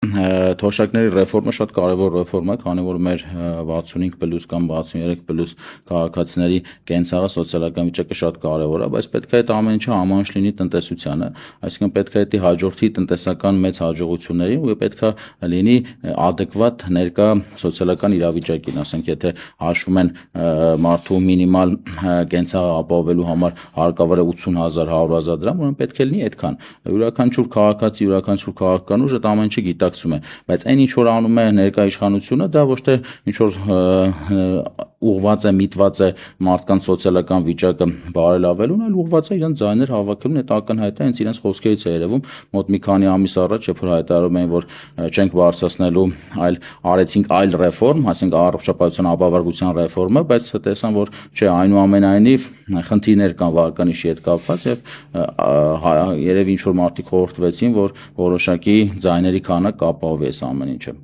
Թոշակների ռեֆորմը շատ կարևոր ռեֆորմ է, քանի որ մեր 65+ կամ 63+ քաղաքացիների կենցաղը, սոցիալական վիճակը շատ կարևոր է, բայց պետք է այդ ամեն ինչը համանշ լինի տնտեսությանը, այսինքն պետք է դա հաջորդի տնտեսական մեծ հաջողություններին ու պետք է լինի adekvat ներկա սոցիալական իրավիճակին, ասենք եթե հաշվում են մարդու մինիմալ կենցաղը ապահովելու համար հարկավոր է 80,000, 100,000 դրամ, ուրեմն պետք է լինի այդքան, յուրաքանչյուր քաղաքացի, յուրաքանչյուր քաղաքական ուժ այդ ամեն ինչը գիտակցում է, բայց այն ինչ որ անում է ներկա իշխանությունը, դա ոչ թե ինչ որ ուղղված է, միտված է մարդկանց սոցիալական վիճակը բարելավելուն, այլ ուղղված է իրենց ձայներ հավաքելուն, այդ ակնհայտ է, հենց իրենց խոսքերից է երևում, մոտ մի քանի ամիս առաջ, երբ որ հայտարարում էին, որ չենք բարձրացնելու, այլ արեցինք այլ ռեֆորմ, ասենք առողջապահության ապահովության ռեֆորմը, բայց տեսան, որ չէ, այնուամենայնիվ խնդիրներ կան վարկանիշի հետ կապված եւ երևի ինչ որ մարդիկ խորհրդվեցին, որ որոշակի ձայների քանակ կապահովի այս ամեն ինչը։